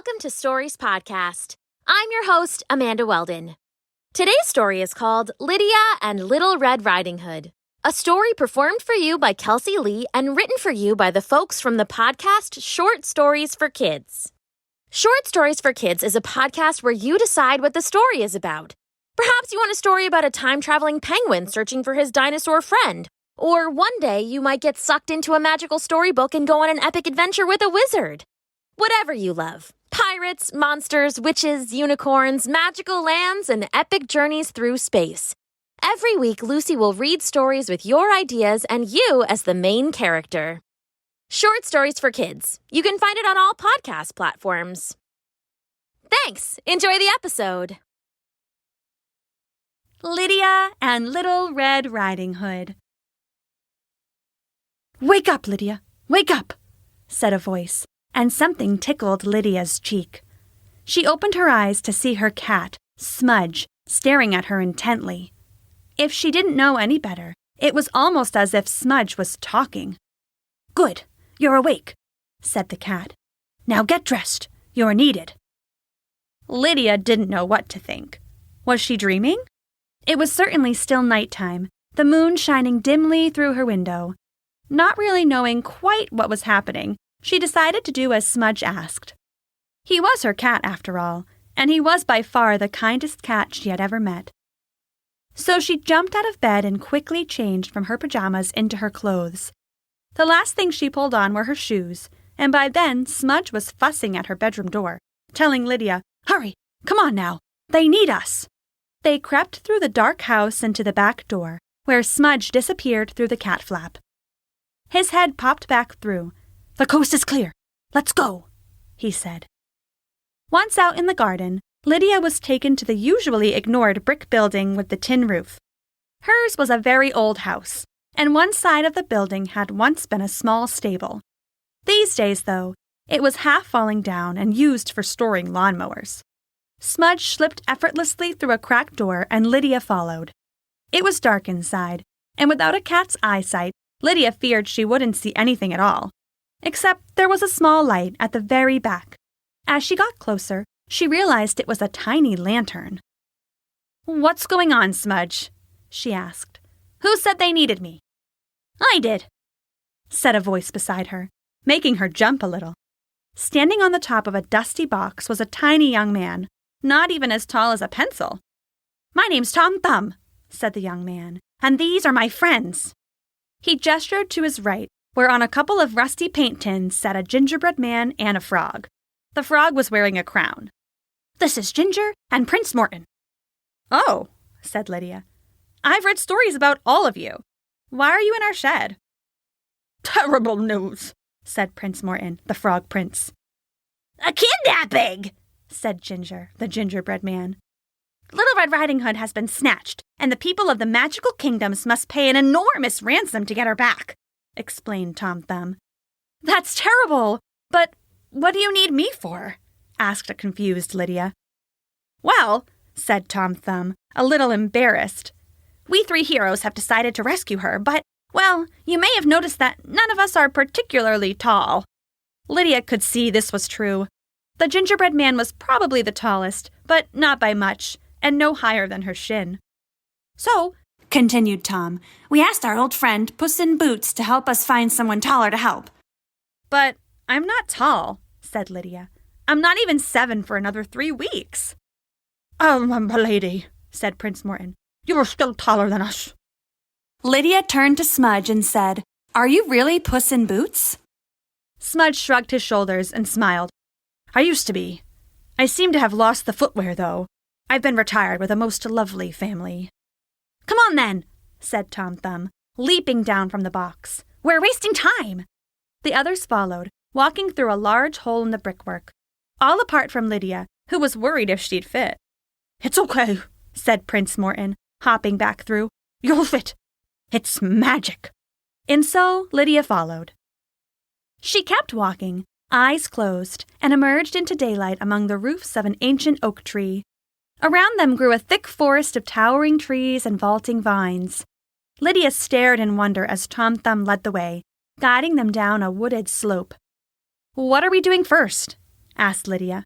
welcome to Stories Podcast. I'm your host, Amanda Weldin. Today's story is called Lydia and Little Red Riding Hood, a story performed for you by Kelsie Lee and written for you by the folks from the podcast Short Stories for Kids. Short Stories for Kids is a podcast where you decide what the story is about. Perhaps you want a story about a time-traveling penguin searching for his dinosaur friend, or one day you might get sucked into a magical storybook and go on an epic adventure with a wizard. Whatever you love. Pirates, monsters, witches, unicorns, magical lands, and epic journeys through space. Every week, Lucy will read stories with your ideas and you as the main character. Short Stories for Kids. You can find it on all podcast platforms. Thanks. Enjoy the episode. Lydia and Little Red Riding Hood. "Wake up, Lydia! Wake up!" said a voice, and something tickled Lydia's cheek. She opened her eyes to see her cat, Smudge, staring at her intently. If she didn't know any better, it was almost as if Smudge was talking. "Good, you're awake," said the cat. "Now get dressed. You're needed." Lydia didn't know what to think. Was she dreaming? It was certainly still nighttime, the moon shining dimly through her window. Not really knowing quite what was happening, she decided to do as Smudge asked. He was her cat, after all, and he was by far the kindest cat she had ever met. So she jumped out of bed and quickly changed from her pajamas into her clothes. The last thing she pulled on were her shoes, and by then Smudge was fussing at her bedroom door, telling Lydia, "Hurry, come on now, they need us." They crept through the dark house into the back door, where Smudge disappeared through the cat flap. His head popped back through. "The coast is clear. Let's go," he said. Once out in the garden, Lydia was taken to the usually ignored brick building with the tin roof. Hers was a very old house, and one side of the building had once been a small stable. These days, though, it was half falling down and used for storing lawnmowers. Smudge slipped effortlessly through a cracked door and Lydia followed. It was dark inside, and without a cat's eyesight, Lydia feared she wouldn't see anything at all. Except there was a small light at the very back. As she got closer, she realized it was a tiny lantern. "What's going on, Smudge?" she asked. "Who said they needed me?" "I did," said a voice beside her, making her jump a little. Standing on the top of a dusty box was a tiny young man, not even as tall as a pencil. "My name's Tom Thumb," said the young man, "and these are my friends." He gestured to his right, where on a couple of rusty paint tins sat a gingerbread man and a frog. The frog was wearing a crown. "This is Ginger and Prince Morton." "Oh," said Lydia. "I've read stories about all of you. Why are you in our shed?" "Terrible news," said Prince Morton, the frog prince. "A kidnapping," said Ginger, the gingerbread man. "Little Red Riding Hood has been snatched, and the people of the magical kingdoms must pay an enormous ransom to get her back," explained Tom Thumb. "That's terrible, but what do you need me for?" asked a confused Lydia. "Well," said Tom Thumb, a little embarrassed, "we three heroes have decided to rescue her, but, well, you may have noticed that none of us are particularly tall." Lydia could see this was true. The gingerbread man was probably the tallest, but not by much, and no higher than her shin. "So," continued Tom, "we asked our old friend Puss in Boots to help us find someone taller to help." "But I'm not tall," said Lydia. "I'm not even 7 for another 3 weeks." "Oh, my lady," said Prince Morton, "you are still taller than us." Lydia turned to Smudge and said, "Are you really Puss in Boots?" Smudge shrugged his shoulders and smiled. "I used to be. I seem to have lost the footwear, though. I've been retired with a most lovely family." "Come on, then," said Tom Thumb, leaping down from the box. "We're wasting time." The others followed, walking through a large hole in the brickwork, all apart from Lydia, who was worried if she'd fit. "It's okay," said Prince Morton, hopping back through. "You'll fit. It's magic." And so Lydia followed. She kept walking, eyes closed, and emerged into daylight among the roofs of an ancient oak tree. Around them grew a thick forest of towering trees and vaulting vines. Lydia stared in wonder as Tom Thumb led the way, guiding them down a wooded slope. "What are we doing first?" asked Lydia,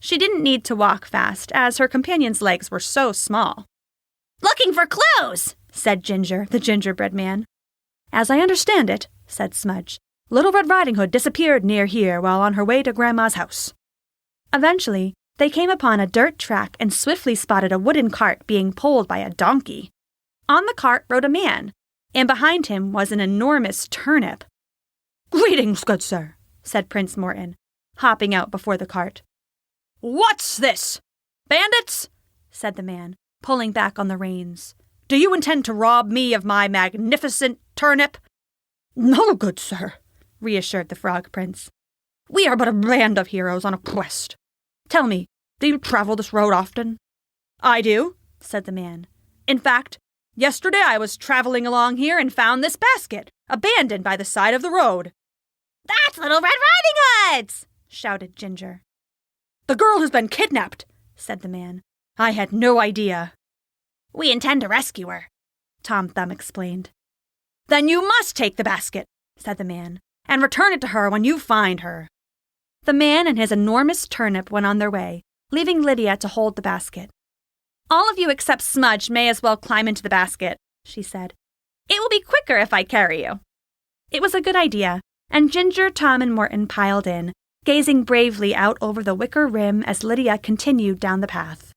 She didn't need to walk fast, as her companion's legs were so small. "Looking for clues," said Ginger, the gingerbread man. "As I understand it," said Smudge, "Little Red Riding Hood disappeared near here while on her way to Grandma's house." Eventually, they came upon a dirt track and swiftly spotted a wooden cart being pulled by a donkey. On the cart rode a man, and behind him was an enormous turnip. "Greetings, good sir," said Prince Morton, hopping out before the cart. "What's this? Bandits?" said the man, pulling back on the reins. "Do you intend to rob me of my magnificent turnip?" "No, good sir," reassured the Frog Prince. "We are but a band of heroes on a quest. Tell me, do you travel this road often?" "I do," said the man. "In fact, yesterday I was traveling along here and found this basket, abandoned by the side of the road." "That's Little Red Riding Hood's!" shouted Ginger. "The girl has been kidnapped," said the man. "I had no idea." "We intend to rescue her," Tom Thumb explained. "Then you must take the basket," said the man, "and return it to her when you find her." The man and his enormous turnip went on their way, leaving Lydia to hold the basket. "All of you except Smudge may as well climb into the basket," she said. "It will be quicker if I carry you." It was a good idea, and Ginger, Tom, and Morton piled in, gazing bravely out over the wicker rim as Lydia continued down the path.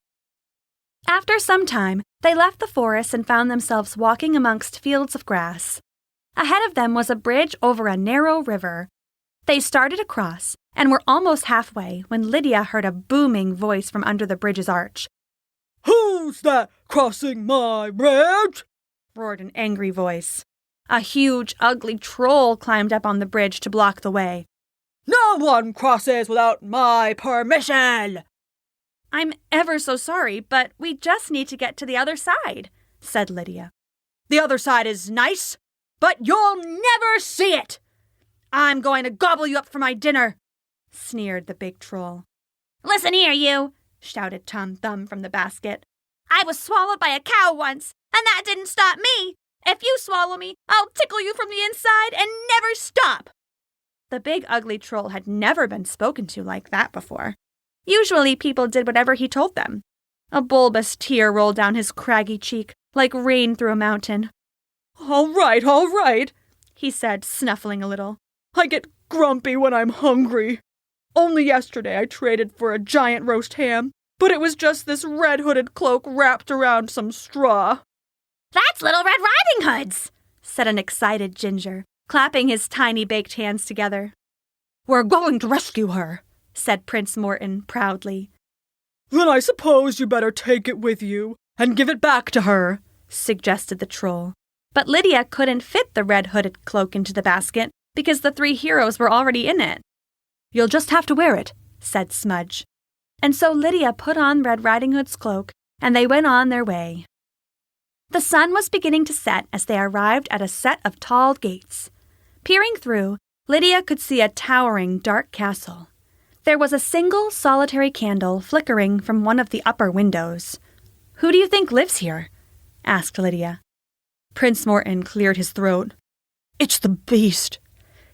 After some time, they left the forest and found themselves walking amongst fields of grass. Ahead of them was a bridge over a narrow river. They started across and were almost halfway when Lydia heard a booming voice from under the bridge's arch. "Who's that crossing my bridge?" roared an angry voice. A huge, ugly troll climbed up on the bridge to block the way. "No one crosses without my permission!" "I'm ever so sorry, but we just need to get to the other side," said Lydia. "The other side is nice, but you'll never see it! I'm going to gobble you up for my dinner," sneered the big troll. "Listen here, you," shouted Tom Thumb from the basket. "I was swallowed by a cow once, and that didn't stop me. If you swallow me, I'll tickle you from the inside and never stop." The big ugly troll had never been spoken to like that before. Usually people did whatever he told them. A bulbous tear rolled down his craggy cheek, like rain through a mountain. All right, he said, snuffling a little. "I get grumpy when I'm hungry. Only yesterday I traded for a giant roast ham, but it was just this red-hooded cloak wrapped around some straw." "That's Little Red Riding Hood's," said an excited Ginger, clapping his tiny baked hands together. "We're going to rescue her," said Prince Morton proudly. "Then I suppose you better take it with you and give it back to her," suggested the troll. But Lydia couldn't fit the red-hooded cloak into the basket because the three heroes were already in it. "You'll just have to wear it," said Smudge. And so Lydia put on Red Riding Hood's cloak, and they went on their way. The sun was beginning to set as they arrived at a set of tall gates. Peering through, Lydia could see a towering, dark castle. There was a single, solitary candle flickering from one of the upper windows. "Who do you think lives here?" asked Lydia. Prince Morton cleared his throat. "It's the beast,"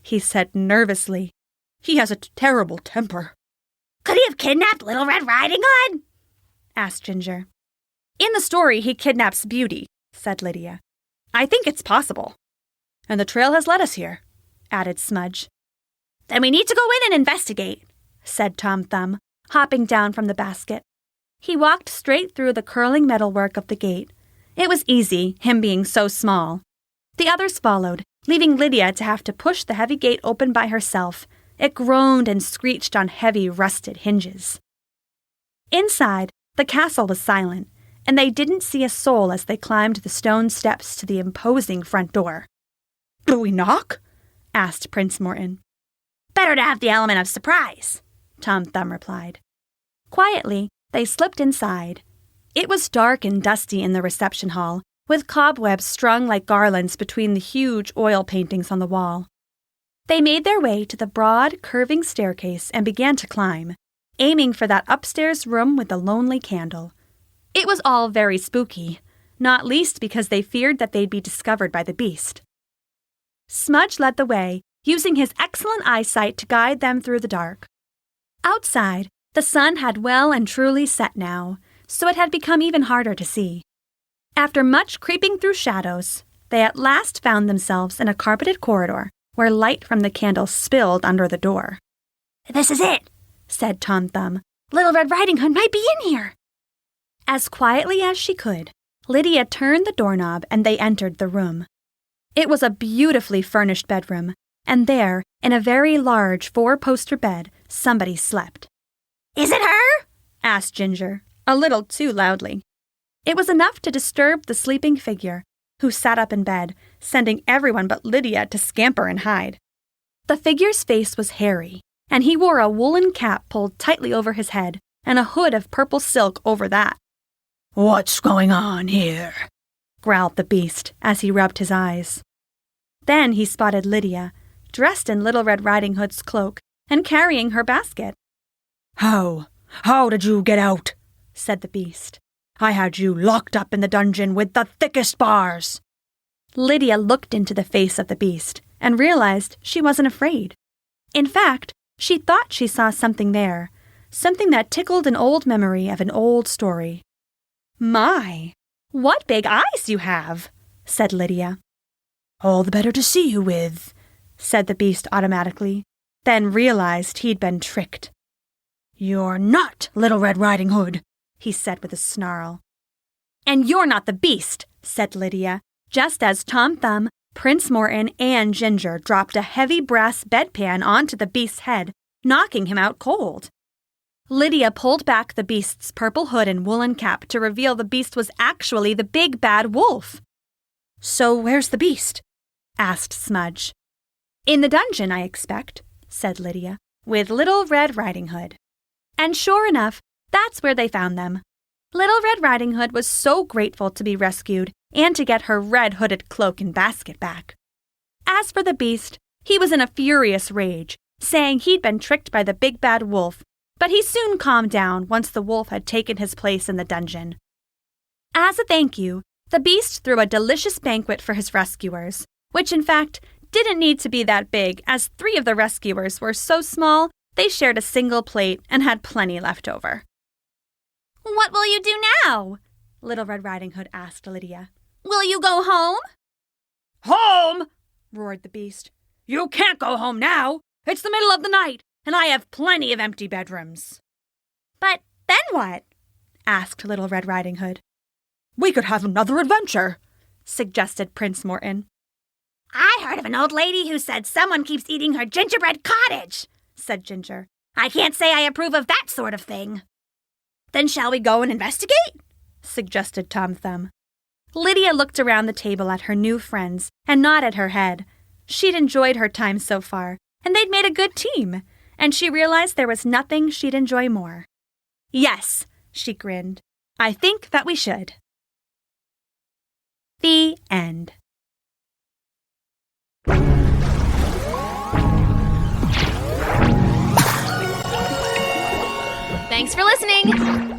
he said nervously. "He has a terrible temper." "Could he have kidnapped Little Red Riding Hood?" asked Ginger. "In the story, he kidnaps Beauty," said Lydia. "I think it's possible." "And the trail has led us here," added Smudge. "Then we need to go in and investigate," said Tom Thumb, hopping down from the basket. He walked straight through the curling metalwork of the gate. It was easy, him being so small. The others followed, leaving Lydia to have to push the heavy gate open by herself. It groaned and screeched on heavy, rusted hinges. Inside, the castle was silent, and they didn't see a soul as they climbed the stone steps to the imposing front door. "Do we knock?" asked Prince Morton. "Better to have the element of surprise," Tom Thumb replied. Quietly, they slipped inside. It was dark and dusty in the reception hall, with cobwebs strung like garlands between the huge oil paintings on the wall. They made their way to the broad, curving staircase and began to climb, aiming for that upstairs room with the lonely candle. It was all very spooky, not least because they feared that they'd be discovered by the beast. Smudge led the way, using his excellent eyesight to guide them through the dark. Outside, The sun had well and truly set now, so it had become even harder to see. After much creeping through shadows, they at last found themselves in a carpeted corridor where light from the candle spilled under the door. "This is it," said Tom Thumb. "Little Red Riding Hood might be in here." As quietly as she could, Lydia turned the doorknob and they entered the room. It was a beautifully furnished bedroom, and there, in a very large 4-poster bed, somebody slept. "Is it her?" asked Ginger, a little too loudly. It was enough to disturb the sleeping figure, who sat up in bed, sending everyone but Lydia to scamper and hide. The figure's face was hairy, and he wore a woolen cap pulled tightly over his head and a hood of purple silk over that. "What's going on here?" growled the beast as he rubbed his eyes. Then he spotted Lydia, dressed in Little Red Riding Hood's cloak and carrying her basket. How did you get out?" said the beast. "I had you locked up in the dungeon with the thickest bars." Lydia looked into the face of the beast and realized she wasn't afraid. In fact, she thought she saw something there, something that tickled an old memory of an old story. "My, what big eyes you have," said Lydia. "All the better to see you with," said the beast automatically, then realized he'd been tricked. "You're not Little Red Riding Hood," he said with a snarl. "And you're not the beast," said Lydia, just as Tom Thumb, Prince Morton, and Ginger dropped a heavy brass bedpan onto the beast's head, knocking him out cold. Lydia pulled back the beast's purple hood and woolen cap to reveal the beast was actually the big bad wolf. "So where's the beast?" asked Smudge. "In the dungeon, I expect," said Lydia, "with Little Red Riding Hood." And sure enough, that's where they found them. Little Red Riding Hood was so grateful to be rescued and to get her red hooded cloak and basket back. As for the beast, he was in a furious rage, saying he'd been tricked by the big bad wolf, but he soon calmed down once the wolf had taken his place in the dungeon. As a thank you, the beast threw a delicious banquet for his rescuers, which in fact didn't need to be that big, as 3 of the rescuers were so small they shared a single plate and had plenty left over. "What will you do now?" Little Red Riding Hood asked Lydia. "Will you go home?" "Home!" roared the beast. "You can't go home now. It's the middle of the night, and I have plenty of empty bedrooms." "But then what?" asked Little Red Riding Hood. "We could have another adventure," suggested Prince Morton. "I heard of an old lady who said someone keeps eating her gingerbread cottage," said Ginger. "I can't say I approve of that sort of thing." "Then shall we go and investigate?" suggested Tom Thumb. Lydia looked around the table at her new friends and nodded her head. She'd enjoyed her time so far, and they'd made a good team, and she realized there was nothing she'd enjoy more. "Yes," she grinned. "I think that we should." The end. Thanks for listening.